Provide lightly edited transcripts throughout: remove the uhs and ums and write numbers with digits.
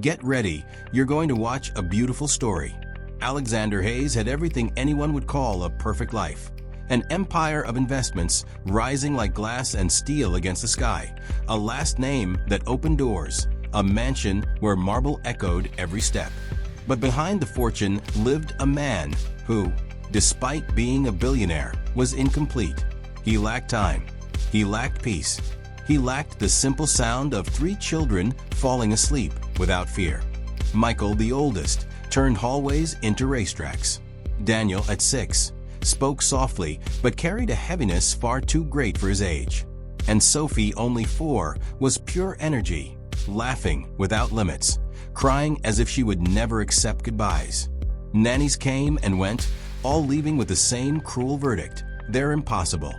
Get ready, you're going to watch a beautiful story. Alexander Hayes had everything anyone would call a perfect life. An empire of investments rising like glass and steel against the sky. A last name that opened doors. A mansion where marble echoed every step. But behind the fortune lived a man who, despite being a billionaire, was incomplete. He lacked time. He lacked peace. He lacked the simple sound of 3 children falling asleep without fear. Michael, the oldest, turned hallways into racetracks. Daniel, at 6, spoke softly but carried a heaviness far too great for his age. And Sophie, only 4, was pure energy, laughing without limits, crying as if she would never accept goodbyes. Nannies came and went, all leaving with the same cruel verdict: they're impossible.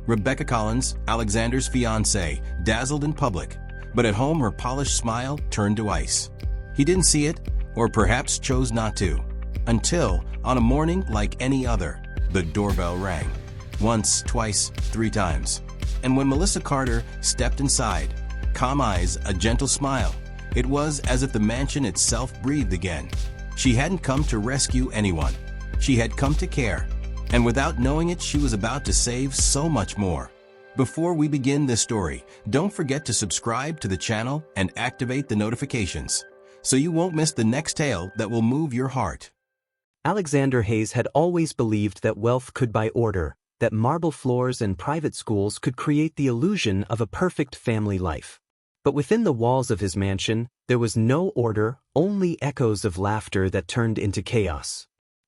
Rebecca Collins, Alexander's fiancée, dazzled in public, but at home her polished smile turned to ice. He didn't see it, or perhaps chose not to, until, on a morning like any other, the doorbell rang. Once, twice, 3 times. And when Melissa Carter stepped inside, calm eyes, a gentle smile, it was as if the mansion itself breathed again. She hadn't come to rescue anyone. She had come to care. And without knowing it, she was about to save so much more. Before we begin this story, don't forget to subscribe to the channel and activate the notifications, so you won't miss the next tale that will move your heart. Alexander Hayes had always believed that wealth could buy order, that marble floors and private schools could create the illusion of a perfect family life. But within the walls of his mansion, there was no order, only echoes of laughter that turned into chaos.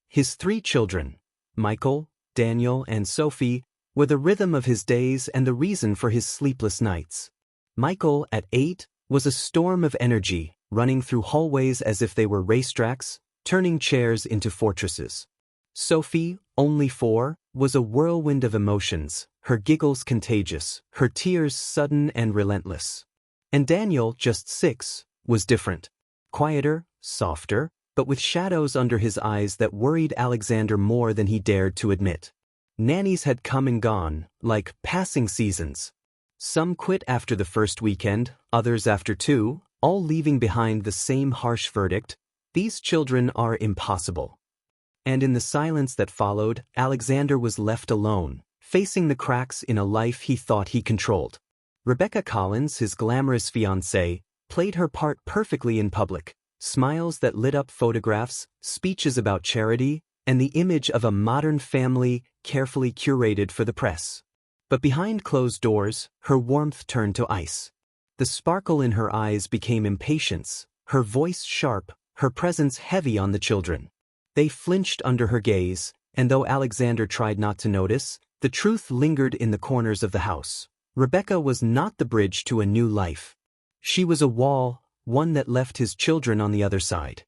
His 3 children, Michael, Daniel, and Sophie, were the rhythm of his days and the reason for his sleepless nights. Michael, at 8, was a storm of energy, running through hallways as if they were racetracks, turning chairs into fortresses. Sophie, only 4, was a whirlwind of emotions, her giggles contagious, her tears sudden and relentless. And Daniel, just 6, was different. Quieter, softer, but with shadows under his eyes that worried Alexander more than he dared to admit. Nannies had come and gone, like passing seasons. Some quit after the first weekend, others after 2, all leaving behind the same harsh verdict: these children are impossible. And in the silence that followed, Alexander was left alone, facing the cracks in a life he thought he controlled. Rebecca Collins, his glamorous fiancée, played her part perfectly in public. Smiles that lit up photographs, speeches about charity, and the image of a modern family carefully curated for the press. But behind closed doors, her warmth turned to ice. The sparkle in her eyes became impatience, her voice sharp, her presence heavy on the children. They flinched under her gaze, and though Alexander tried not to notice, the truth lingered in the corners of the house. Rebecca was not the bridge to a new life. She was a wall, one that left his children on the other side.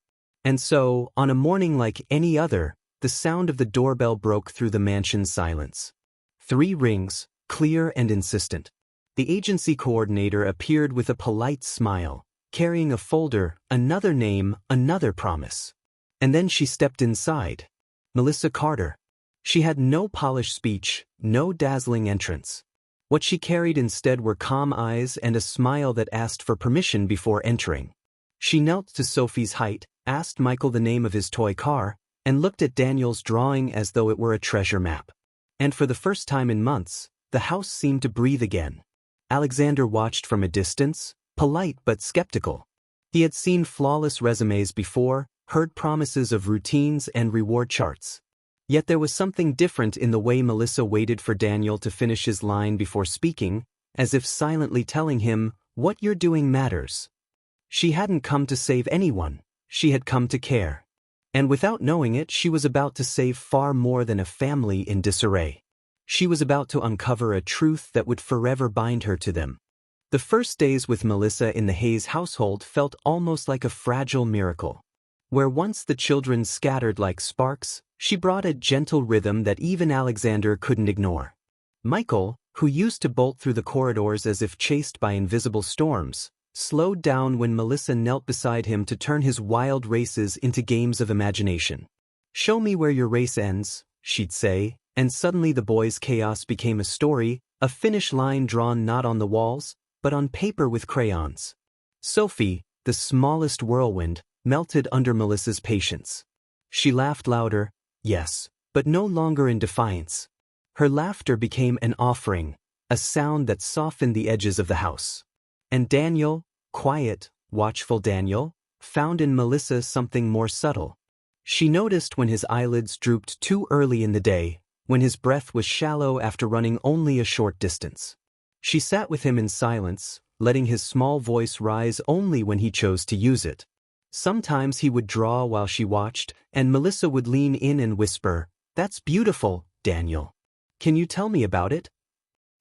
And so, on a morning like any other, the sound of the doorbell broke through the mansion's silence. 3 rings, clear and insistent. The agency coordinator appeared with a polite smile, carrying a folder, another name, another promise. And then she stepped inside. Melissa Carter. She had no polished speech, no dazzling entrance. What she carried instead were calm eyes and a smile that asked for permission before entering. She knelt to Sophie's height, asked Michael the name of his toy car, and looked at Daniel's drawing as though it were a treasure map. And for the first time in months, the house seemed to breathe again. Alexander watched from a distance, polite but skeptical. He had seen flawless resumes before, heard promises of routines and reward charts. Yet there was something different in the way Melissa waited for Daniel to finish his line before speaking, as if silently telling him, "What you're doing matters." She hadn't come to save anyone, she had come to care. And without knowing it, she was about to save far more than a family in disarray. She was about to uncover a truth that would forever bind her to them. The first days with Melissa in the Hayes household felt almost like a fragile miracle. Where once the children scattered like sparks, she brought a gentle rhythm that even Alexander couldn't ignore. Michael, who used to bolt through the corridors as if chased by invisible storms, slowed down when Melissa knelt beside him to turn his wild races into games of imagination. "Show me where your race ends," she'd say, and suddenly the boy's chaos became a story, a finish line drawn not on the walls, but on paper with crayons. Sophie, the smallest whirlwind, melted under Melissa's patience. She laughed louder, yes, but no longer in defiance. Her laughter became an offering, a sound that softened the edges of the house. And Daniel, quiet, watchful Daniel, found in Melissa something more subtle. She noticed when his eyelids drooped too early in the day, when his breath was shallow after running only a short distance. She sat with him in silence, letting his small voice rise only when he chose to use it. Sometimes he would draw while she watched, and Melissa would lean in and whisper, "That's beautiful, Daniel. Can you tell me about it?"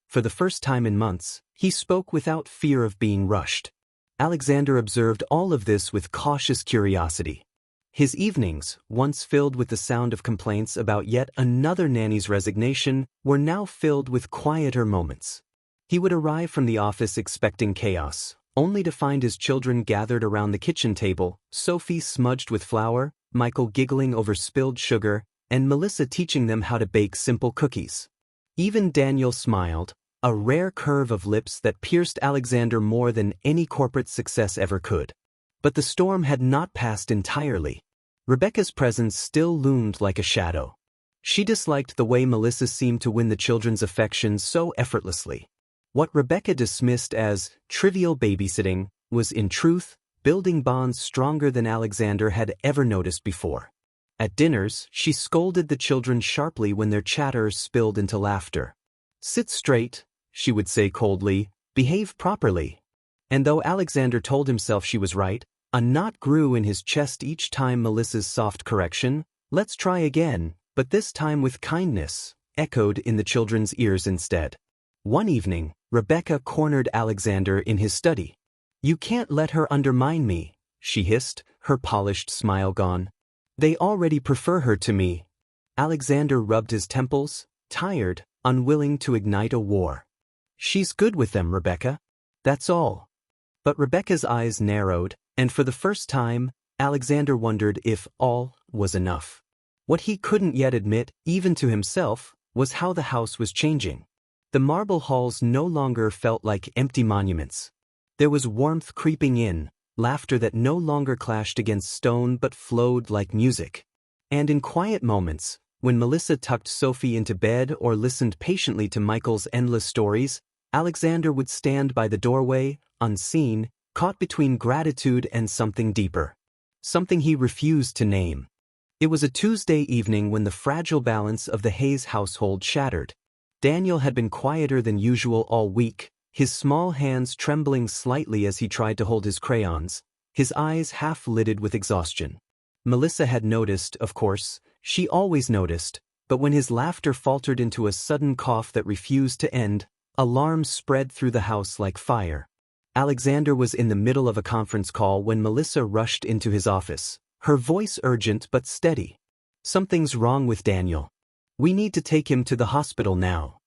For the first time in months, he spoke without fear of being rushed. Alexander observed all of this with cautious curiosity. His evenings, once filled with the sound of complaints about yet another nanny's resignation, were now filled with quieter moments. He would arrive from the office expecting chaos, only to find his children gathered around the kitchen table, Sophie smudged with flour, Michael giggling over spilled sugar, and Melissa teaching them how to bake simple cookies. Even Daniel smiled, a rare curve of lips that pierced Alexander more than any corporate success ever could. But the storm had not passed entirely. Rebecca's presence still loomed like a shadow. She disliked the way Melissa seemed to win the children's affection so effortlessly. What Rebecca dismissed as trivial babysitting was, in truth, building bonds stronger than Alexander had ever noticed before. At dinners, she scolded the children sharply when their chatter spilled into laughter. "Sit straight," she would say coldly, "behave properly." And though Alexander told himself she was right, a knot grew in his chest each time Melissa's soft correction, "Let's try again, but this time with kindness," echoed in the children's ears instead. One evening, Rebecca cornered Alexander in his study. "You can't let her undermine me," she hissed, her polished smile gone. "They already prefer her to me." Alexander rubbed his temples, tired, unwilling to ignite a war. "She's good with them, Rebecca. That's all." But Rebecca's eyes narrowed, and for the first time, Alexander wondered if all was enough. What he couldn't yet admit, even to himself, was how the house was changing. The marble halls no longer felt like empty monuments. There was warmth creeping in, laughter that no longer clashed against stone but flowed like music. And in quiet moments, when Melissa tucked Sophie into bed or listened patiently to Michael's endless stories, Alexander would stand by the doorway, unseen, caught between gratitude and something deeper. Something he refused to name. It was a Tuesday evening when the fragile balance of the Hayes household shattered. Daniel had been quieter than usual all week, his small hands trembling slightly as he tried to hold his crayons, his eyes half-lidded with exhaustion. Melissa had noticed, of course, she always noticed, but when his laughter faltered into a sudden cough that refused to end, alarm spread through the house like fire. Alexander was in the middle of a conference call when Melissa rushed into his office, her voice urgent but steady. "Something's wrong with Daniel. We need to take him to the hospital now."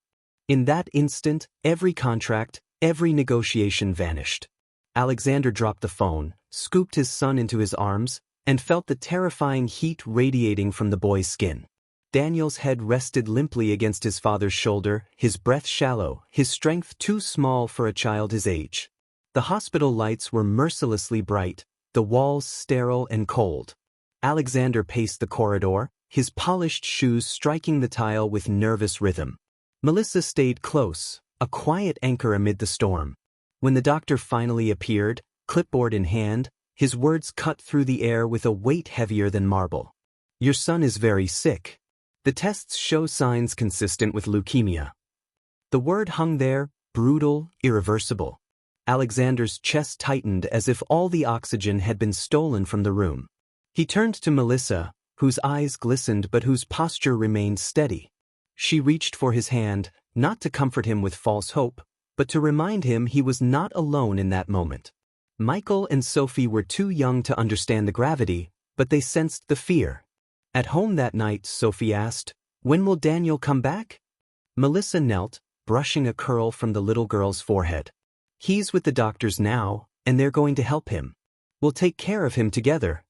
In that instant, every contract, every negotiation vanished. Alexander dropped the phone, scooped his son into his arms, and felt the terrifying heat radiating from the boy's skin. Daniel's head rested limply against his father's shoulder, his breath shallow, his strength too small for a child his age. The hospital lights were mercilessly bright, the walls sterile and cold. Alexander paced the corridor, his polished shoes striking the tile with nervous rhythm. Melissa stayed close, a quiet anchor amid the storm. When the doctor finally appeared, clipboard in hand, his words cut through the air with a weight heavier than marble. "Your son is very sick. The tests show signs consistent with leukemia." The word hung there, brutal, irreversible. Alexander's chest tightened as if all the oxygen had been stolen from the room. He turned to Melissa, whose eyes glistened but whose posture remained steady. She reached for his hand, not to comfort him with false hope, but to remind him he was not alone in that moment. Michael and Sophie were too young to understand the gravity, but they sensed the fear. At home that night, Sophie asked, "When will Daniel come back?" Melissa knelt, brushing a curl from the little girl's forehead. "He's with the doctors now, and they're going to help him. We'll take care of him together."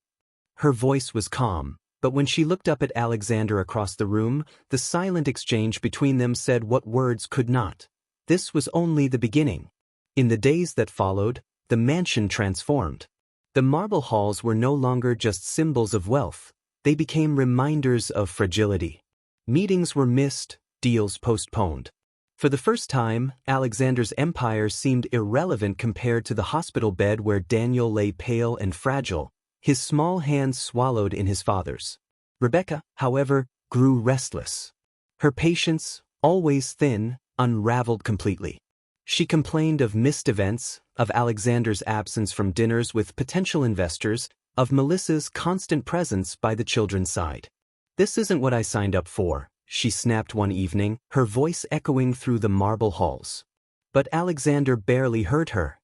Her voice was calm, but when she looked up at Alexander across the room, the silent exchange between them said what words could not. This was only the beginning. In the days that followed, the mansion transformed. The marble halls were no longer just symbols of wealth, they became reminders of fragility. Meetings were missed, deals postponed. For the first time, Alexander's empire seemed irrelevant compared to the hospital bed where Daniel lay pale and fragile, his small hands swallowed in his father's. Rebecca, however, grew restless. Her patience, always thin, unraveled completely. She complained of missed events, of Alexander's absence from dinners with potential investors, of Melissa's constant presence by the children's side. "This isn't what I signed up for," she snapped one evening, her voice echoing through the marble halls. But Alexander barely heard her.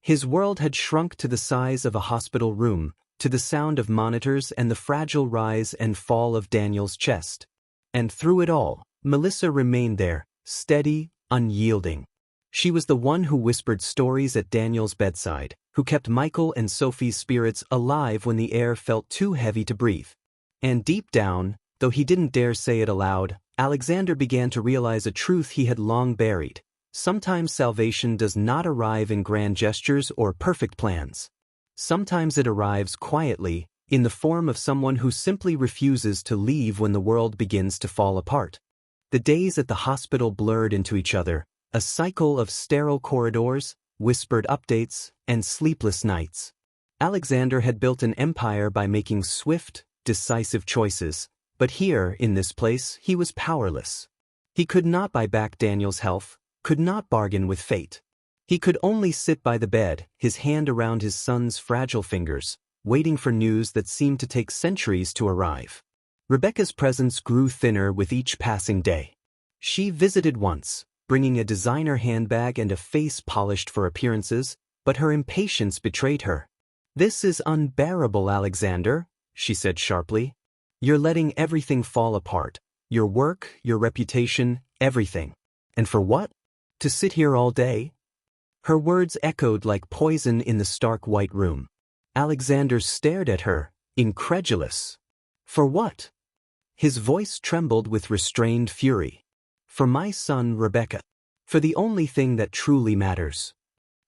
His world had shrunk to the size of a hospital room, to the sound of monitors and the fragile rise and fall of Daniel's chest. And through it all, Melissa remained there, steady, unyielding. She was the one who whispered stories at Daniel's bedside, who kept Michael and Sophie's spirits alive when the air felt too heavy to breathe. And deep down, though he didn't dare say it aloud, Alexander began to realize a truth he had long buried. Sometimes salvation does not arrive in grand gestures or perfect plans. Sometimes it arrives quietly, in the form of someone who simply refuses to leave when the world begins to fall apart. The days at the hospital blurred into each other, a cycle of sterile corridors, whispered updates, and sleepless nights. Alexander had built an empire by making swift, decisive choices, but here, in this place, he was powerless. He could not buy back Daniel's health, could not bargain with fate. He could only sit by the bed, his hand around his son's fragile fingers, waiting for news that seemed to take centuries to arrive. Rebecca's presence grew thinner with each passing day. She visited once, bringing a designer handbag and a face polished for appearances, but her impatience betrayed her. "This is unbearable, Alexander," she said sharply. "You're letting everything fall apart. Your work, your reputation, everything. And for what? To sit here all day?" Her words echoed like poison in the stark white room. Alexander stared at her, incredulous. "For what?" His voice trembled with restrained fury. "For my son, Rebecca. For the only thing that truly matters."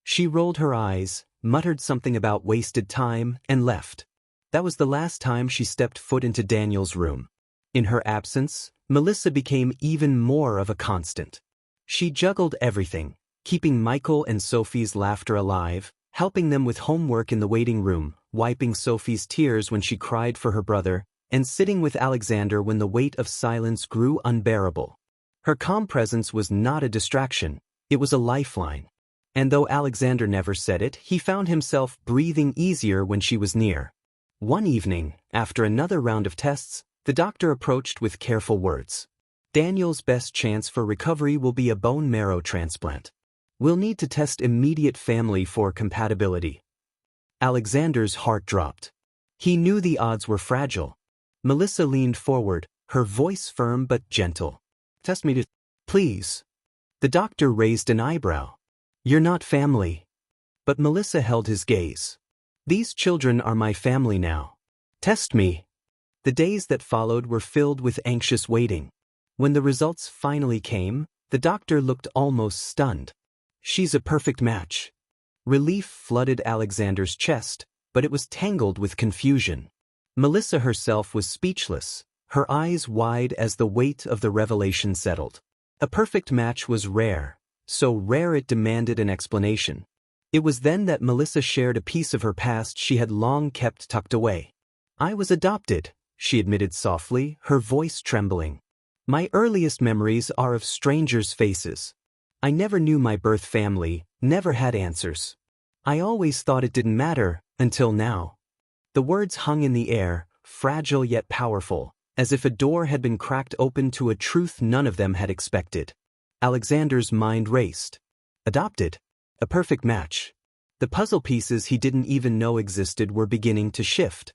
She rolled her eyes, muttered something about wasted time, and left. That was the last time she stepped foot into Daniel's room. In her absence, Melissa became even more of a constant. She juggled everything, keeping Michael and Sophie's laughter alive, helping them with homework in the waiting room, wiping Sophie's tears when she cried for her brother, and sitting with Alexander when the weight of silence grew unbearable. Her calm presence was not a distraction, it was a lifeline. And though Alexander never said it, he found himself breathing easier when she was near. One evening, after another round of tests, the doctor approached with careful words. "Daniel's best chance for recovery will be a bone marrow transplant. We'll need to test immediate family for compatibility." Alexander's heart dropped. He knew the odds were fragile. Melissa leaned forward, her voice firm but gentle. "Test me to... please." The doctor raised an eyebrow. "You're not family." But Melissa held his gaze. "These children are my family now. Test me." The days that followed were filled with anxious waiting. When the results finally came, the doctor looked almost stunned. "She's a perfect match." Relief flooded Alexander's chest, but it was tangled with confusion. Melissa herself was speechless, her eyes wide as the weight of the revelation settled. A perfect match was rare, so rare it demanded an explanation. It was then that Melissa shared a piece of her past she had long kept tucked away. "I was adopted," she admitted softly, her voice trembling. "My earliest memories are of strangers' faces. I never knew my birth family, never had answers. I always thought it didn't matter, until now." The words hung in the air, fragile yet powerful, as if a door had been cracked open to a truth none of them had expected. Alexander's mind raced. Adopted? A perfect match. The puzzle pieces he didn't even know existed were beginning to shift.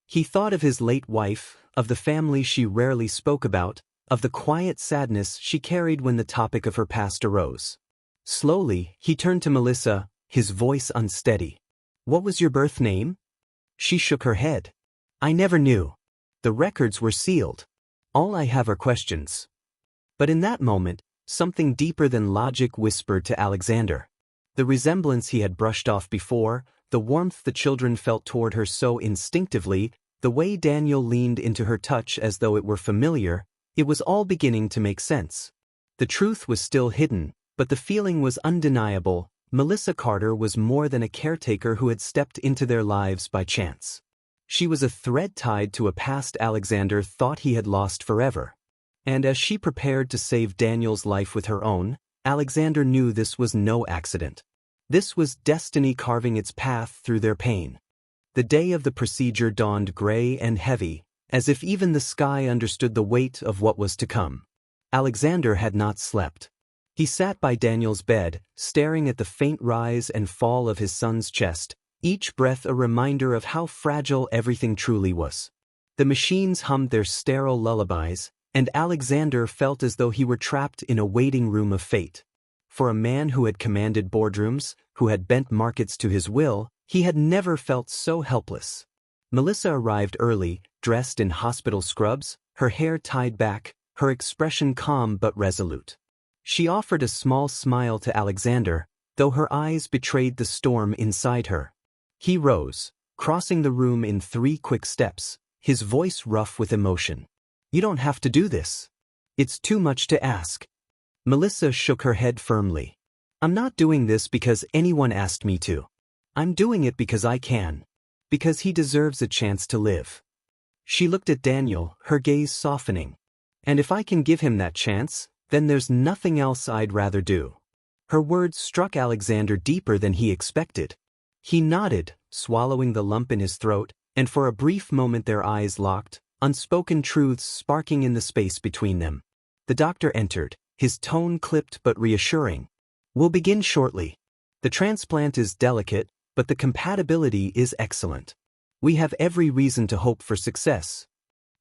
He thought of his late wife, of the family she rarely spoke about, of the quiet sadness she carried when the topic of her past arose. Slowly, he turned to Melissa, his voice unsteady. "What was your birth name?" She shook her head. "I never knew. The records were sealed. All I have are questions." But in that moment, something deeper than logic whispered to Alexander. The resemblance he had brushed off before, the warmth the children felt toward her so instinctively, the way Daniel leaned into her touch as though it were familiar, it was all beginning to make sense. The truth was still hidden, but the feeling was undeniable. Melissa Carter was more than a caretaker who had stepped into their lives by chance. She was a thread tied to a past Alexander thought he had lost forever. And as she prepared to save Daniel's life with her own, Alexander knew this was no accident. This was destiny carving its path through their pain. The day of the procedure dawned gray and heavy, as if even the sky understood the weight of what was to come. Alexander had not slept. He sat by Daniel's bed, staring at the faint rise and fall of his son's chest, each breath a reminder of how fragile everything truly was. The machines hummed their sterile lullabies, and Alexander felt as though he were trapped in a waiting room of fate. For a man who had commanded boardrooms, who had bent markets to his will, he had never felt so helpless. Melissa arrived early, dressed in hospital scrubs, her hair tied back, her expression calm but resolute. She offered a small smile to Alexander, though her eyes betrayed the storm inside her. He rose, crossing the room in 3 quick steps, his voice rough with emotion. "You don't have to do this. It's too much to ask." Melissa shook her head firmly. "I'm not doing this because anyone asked me to. I'm doing it because I can. Because he deserves a chance to live." She looked at Daniel, her gaze softening. "And if I can give him that chance, then there's nothing else I'd rather do." Her words struck Alexander deeper than he expected. He nodded, swallowing the lump in his throat, and for a brief moment their eyes locked, unspoken truths sparking in the space between them. The doctor entered, his tone clipped but reassuring. "We'll begin shortly. The transplant is delicate, but the compatibility is excellent. We have every reason to hope for success."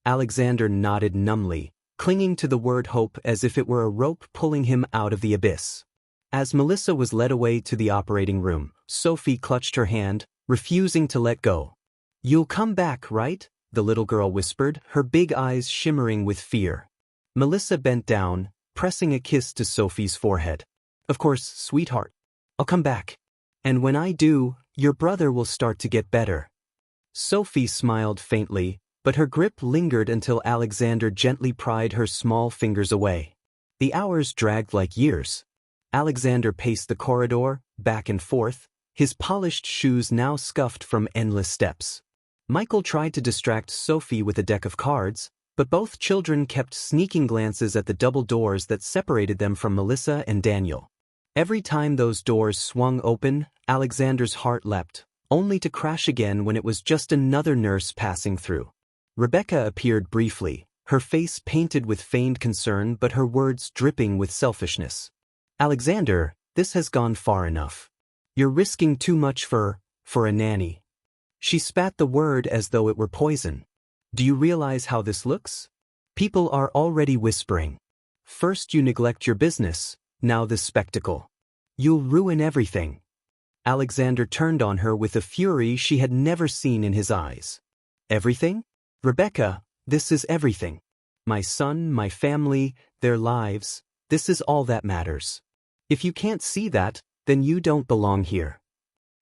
Alexander nodded numbly, clinging to the word hope as if it were a rope pulling him out of the abyss. As Melissa was led away to the operating room, Sophie clutched her hand, refusing to let go. "You'll come back, right?" the little girl whispered, her big eyes shimmering with fear. Melissa bent down, pressing a kiss to Sophie's forehead. "Of course, sweetheart. I'll come back. And when I do, your brother will start to get better." Sophie smiled faintly, but her grip lingered until Alexander gently pried her small fingers away. The hours dragged like years. Alexander paced the corridor, back and forth, his polished shoes now scuffed from endless steps. Michael tried to distract Sophie with a deck of cards, but both children kept sneaking glances at the double doors that separated them from Melissa and Daniel. Every time those doors swung open, Alexander's heart leapt, only to crash again when it was just another nurse passing through. Rebecca appeared briefly, her face painted with feigned concern but her words dripping with selfishness. "Alexander, this has gone far enough. You're risking too much for a nanny." She spat the word as though it were poison. "Do you realize how this looks? People are already whispering. First you neglect your business, now this spectacle. You'll ruin everything." Alexander turned on her with a fury she had never seen in his eyes. "Everything? Rebecca, this is everything. My son, my family, their lives, this is all that matters. If you can't see that, then you don't belong here."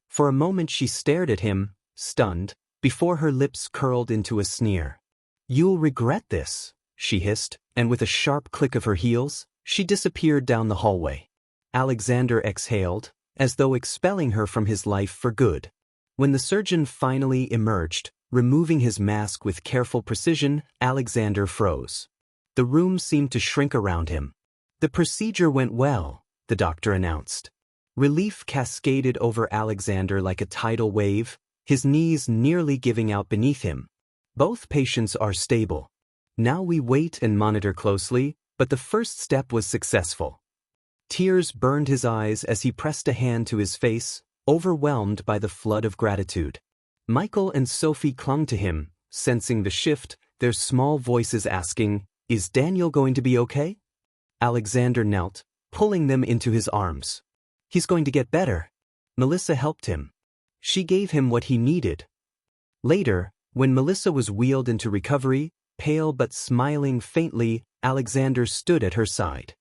For a moment she stared at him, stunned, before her lips curled into a sneer. "You'll regret this," she hissed, and with a sharp click of her heels, she disappeared down the hallway. Alexander exhaled, as though expelling her from his life for good. When the surgeon finally emerged, removing his mask with careful precision, Alexander froze. The room seemed to shrink around him. "The procedure went well," the doctor announced. Relief cascaded over Alexander like a tidal wave, his knees nearly giving out beneath him. "Both patients are stable. Now we wait and monitor closely, but the first step was successful." Tears burned his eyes as he pressed a hand to his face, overwhelmed by the flood of gratitude. Michael and Sophie clung to him, sensing the shift, their small voices asking, "Is Daniel going to be okay?" Alexander knelt, pulling them into his arms. "He's going to get better." Melissa helped him. She gave him what he needed. Later, when Melissa was wheeled into recovery, pale but smiling faintly, Alexander stood at her side.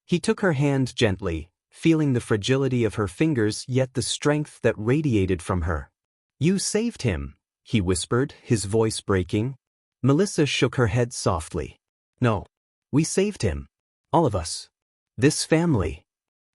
He took her hand gently, feeling the fragility of her fingers yet the strength that radiated from her. "You saved him," he whispered, his voice breaking. Melissa shook her head softly. "No. We saved him. All of us. This family."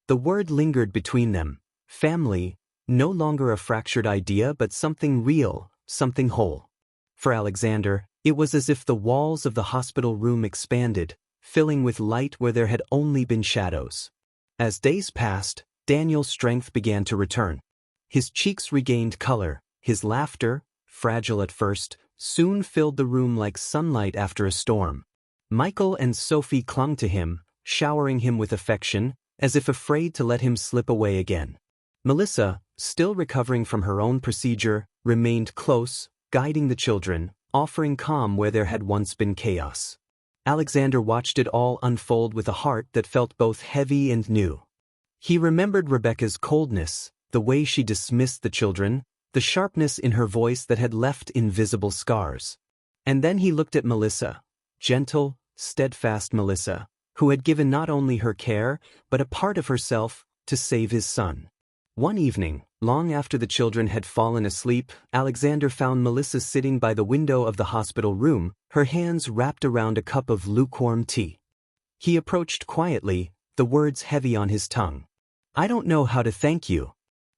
The word lingered between them. Family, no longer a fractured idea but something real, something whole. For Alexander, it was as if the walls of the hospital room expanded, filling with light where there had only been shadows. As days passed, Daniel's strength began to return. His cheeks regained color, his laughter, fragile at first, soon filled the room like sunlight after a storm. Michael and Sophie clung to him, showering him with affection, as if afraid to let him slip away again. Melissa, still recovering from her own procedure, remained close, guiding the children, offering calm where there had once been chaos. Alexander watched it all unfold with a heart that felt both heavy and new. He remembered Rebecca's coldness, the way she dismissed the children, the sharpness in her voice that had left invisible scars. And then he looked at Melissa, gentle, steadfast Melissa, who had given not only her care, but a part of herself, to save his son. One evening, long after the children had fallen asleep, Alexander found Melissa sitting by the window of the hospital room, her hands wrapped around a cup of lukewarm tea. He approached quietly, the words heavy on his tongue. "I don't know how to thank you."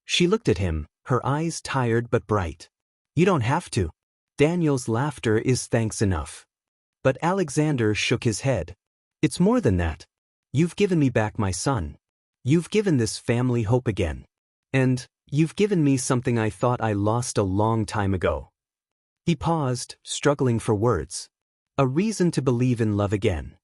She looked at him, her eyes tired but bright. "You don't have to. Daniel's laughter is thanks enough." But Alexander shook his head. "It's more than that. You've given me back my son. You've given this family hope again. And you've given me something I thought I lost a long time ago." He paused, struggling for words. "A reason to believe in love again."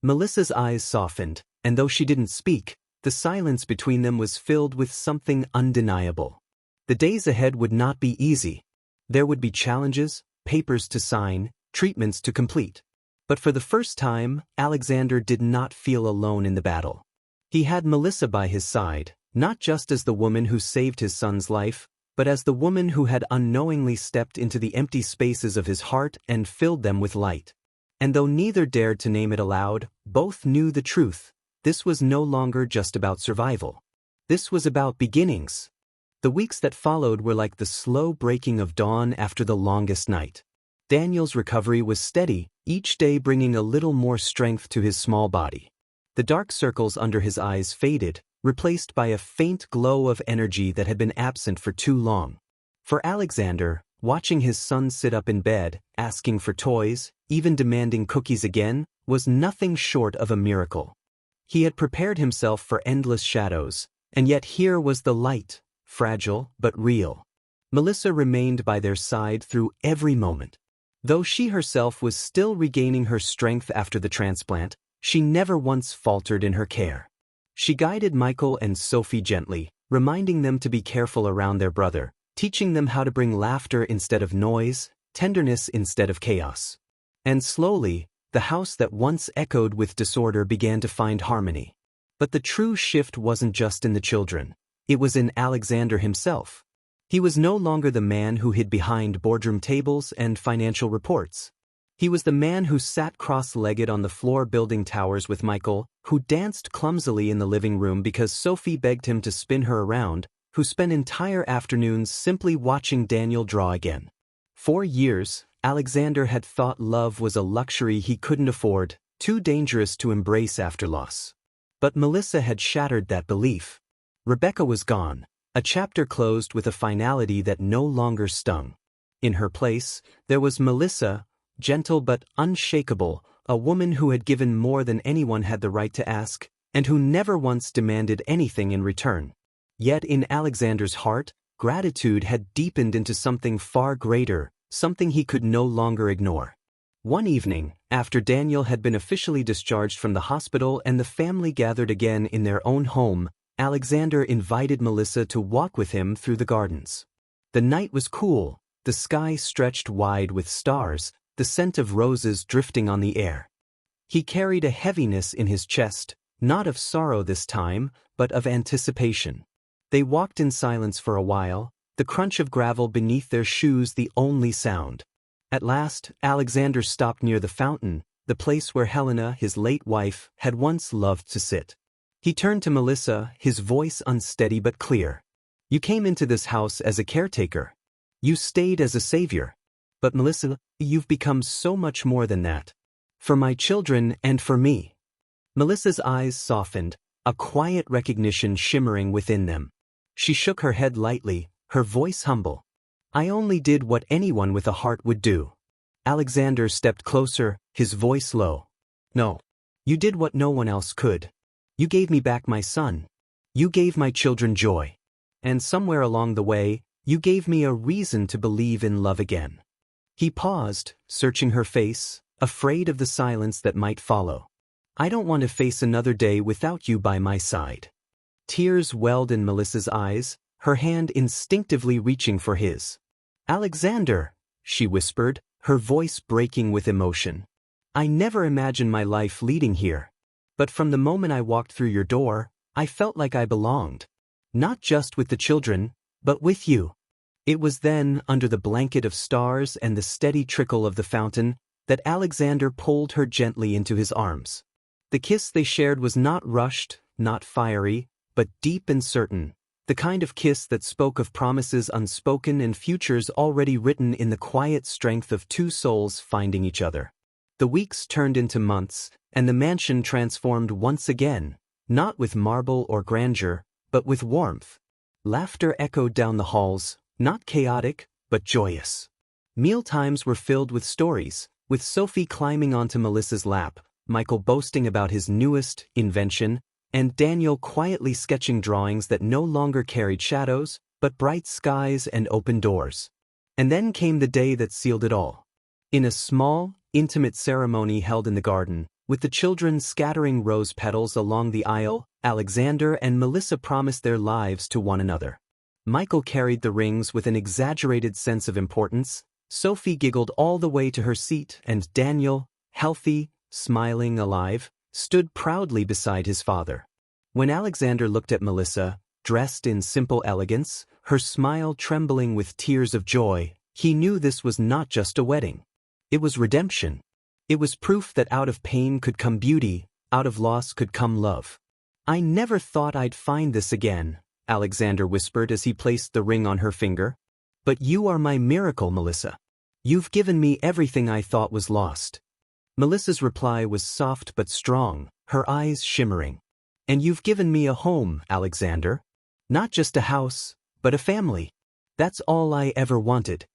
Melissa's eyes softened, and though she didn't speak, the silence between them was filled with something undeniable. The days ahead would not be easy. There would be challenges, papers to sign, treatments to complete. But for the first time, Alexander did not feel alone in the battle. He had Melissa by his side, not just as the woman who saved his son's life, but as the woman who had unknowingly stepped into the empty spaces of his heart and filled them with light. And though neither dared to name it aloud, both knew the truth. This was no longer just about survival. This was about beginnings. The weeks that followed were like the slow breaking of dawn after the longest night. Daniel's recovery was steady, each day bringing a little more strength to his small body. The dark circles under his eyes faded, replaced by a faint glow of energy that had been absent for too long. For Alexander, watching his son sit up in bed, asking for toys, even demanding cookies again, was nothing short of a miracle. He had prepared himself for endless shadows, and yet here was the light, fragile but real. Melissa remained by their side through every moment. Though she herself was still regaining her strength after the transplant, she never once faltered in her care. She guided Michael and Sophie gently, reminding them to be careful around their brother, teaching them how to bring laughter instead of noise, tenderness instead of chaos. And slowly, the house that once echoed with disorder began to find harmony. But the true shift wasn't just in the children. It was in Alexander himself. He was no longer the man who hid behind boardroom tables and financial reports. He was the man who sat cross-legged on the floor building towers with Michael, who danced clumsily in the living room because Sophie begged him to spin her around, who spent entire afternoons simply watching Daniel draw again. For years, Alexander had thought love was a luxury he couldn't afford, too dangerous to embrace after loss. But Melissa had shattered that belief. Rebecca was gone, a chapter closed with a finality that no longer stung. In her place, there was Melissa, gentle but unshakable, a woman who had given more than anyone had the right to ask, and who never once demanded anything in return. Yet in Alexander's heart, gratitude had deepened into something far greater, something he could no longer ignore. One evening, after Daniel had been officially discharged from the hospital and the family gathered again in their own home, Alexander invited Melissa to walk with him through the gardens. The night was cool, the sky stretched wide with stars, the scent of roses drifting on the air. He carried a heaviness in his chest, not of sorrow this time, but of anticipation. They walked in silence for a while, the crunch of gravel beneath their shoes the only sound. At last, Alexander stopped near the fountain, the place where Helena, his late wife, had once loved to sit. He turned to Melissa, his voice unsteady but clear. You came into this house as a caretaker. You stayed as a savior. But Melissa, you've become so much more than that. For my children and for me. Melissa's eyes softened, a quiet recognition shimmering within them. She shook her head lightly, her voice humble. I only did what anyone with a heart would do. Alexander stepped closer, his voice low. No. You did what no one else could. You gave me back my son. You gave my children joy. And somewhere along the way, you gave me a reason to believe in love again. He paused, searching her face, afraid of the silence that might follow. I don't want to face another day without you by my side. Tears welled in Melissa's eyes, her hand instinctively reaching for his. Alexander, she whispered, her voice breaking with emotion. I never imagined my life leading here. But from the moment I walked through your door, I felt like I belonged. Not just with the children, but with you. It was then, under the blanket of stars and the steady trickle of the fountain, that Alexander pulled her gently into his arms. The kiss they shared was not rushed, not fiery, but deep and certain, the kind of kiss that spoke of promises unspoken and futures already written in the quiet strength of two souls finding each other. The weeks turned into months, and the mansion transformed once again, not with marble or grandeur, but with warmth. Laughter echoed down the halls, not chaotic, but joyous. Mealtimes were filled with stories, with Sophie climbing onto Melissa's lap, Michael boasting about his newest invention, and Daniel quietly sketching drawings that no longer carried shadows, but bright skies and open doors. And then came the day that sealed it all. In a small, intimate ceremony held in the garden, with the children scattering rose petals along the aisle, Alexander and Melissa promised their lives to one another. Michael carried the rings with an exaggerated sense of importance, Sophie giggled all the way to her seat, and Daniel, healthy, smiling, alive, stood proudly beside his father. When Alexander looked at Melissa, dressed in simple elegance, her smile trembling with tears of joy, he knew this was not just a wedding. It was redemption. It was proof that out of pain could come beauty, out of loss could come love. I never thought I'd find this again, Alexander whispered as he placed the ring on her finger. But you are my miracle, Melissa. You've given me everything I thought was lost. Melissa's reply was soft but strong, her eyes shimmering. And you've given me a home, Alexander. Not just a house, but a family. That's all I ever wanted.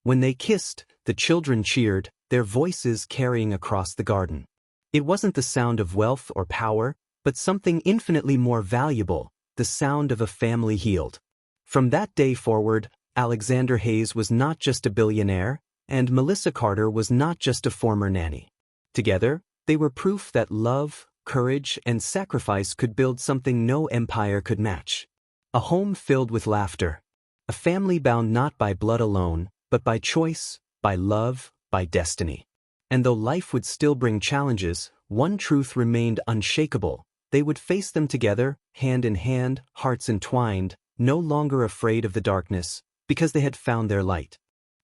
When they kissed, the children cheered, their voices carrying across the garden. It wasn't the sound of wealth or power, but something infinitely more valuable, the sound of a family healed. From that day forward, Alexander Hayes was not just a billionaire, and Melissa Carter was not just a former nanny. Together, they were proof that love, courage, and sacrifice could build something no empire could match. A home filled with laughter. A family bound not by blood alone, but by choice, by love, by destiny. And though life would still bring challenges, one truth remained unshakable. They would face them together, hand in hand, hearts entwined, no longer afraid of the darkness, because they had found their light.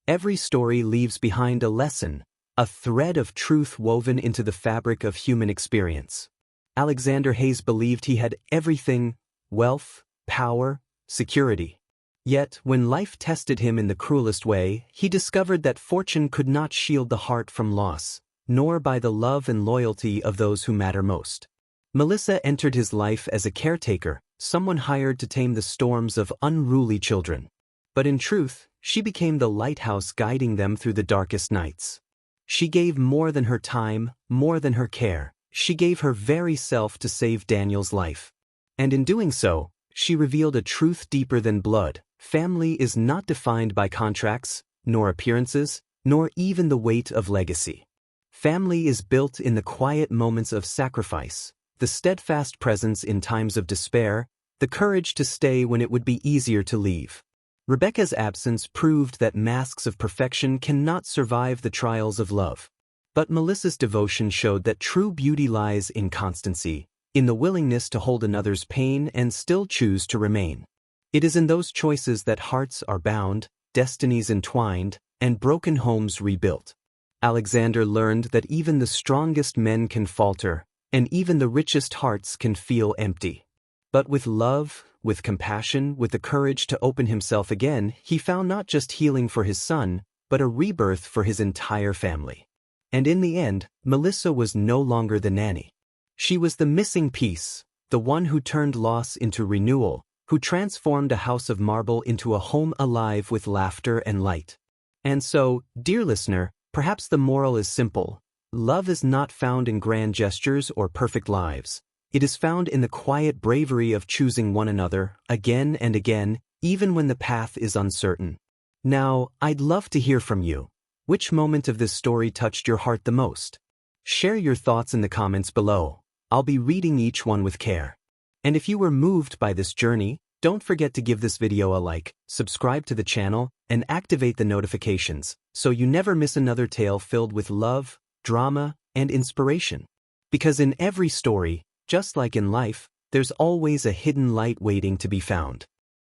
Every story leaves behind a lesson, a thread of truth woven into the fabric of human experience. Alexander Hayes believed he had everything: wealth, power, security. Yet, when life tested him in the cruelest way, he discovered that fortune could not shield the heart from loss, nor by the love and loyalty of those who matter most. Melissa entered his life as a caretaker, someone hired to tame the storms of unruly children. But in truth, she became the lighthouse guiding them through the darkest nights. She gave more than her time, more than her care. She gave her very self to save Daniel's life. And in doing so, she revealed a truth deeper than blood. Family is not defined by contracts, nor appearances, nor even the weight of legacy. Family is built in the quiet moments of sacrifice, the steadfast presence in times of despair, the courage to stay when it would be easier to leave. Rebecca's absence proved that masks of perfection cannot survive the trials of love. But Melissa's devotion showed that true beauty lies in constancy, in the willingness to hold another's pain and still choose to remain. It is in those choices that hearts are bound, destinies entwined, and broken homes rebuilt. Alexander learned that even the strongest men can falter, and even the richest hearts can feel empty. But with love, with compassion, with the courage to open himself again, he found not just healing for his son, but a rebirth for his entire family. And in the end, Melissa was no longer the nanny. She was the missing piece, the one who turned loss into renewal, who transformed a house of marble into a home alive with laughter and light. And so, dear listener, perhaps the moral is simple. Love is not found in grand gestures or perfect lives. It is found in the quiet bravery of choosing one another, again and again, even when the path is uncertain. Now, I'd love to hear from you. Which moment of this story touched your heart the most? Share your thoughts in the comments below. I'll be reading each one with care. And if you were moved by this journey, don't forget to give this video a like, subscribe to the channel, and activate the notifications, so you never miss another tale filled with love, drama, and inspiration. Because in every story, just like in life, there's always a hidden light waiting to be found.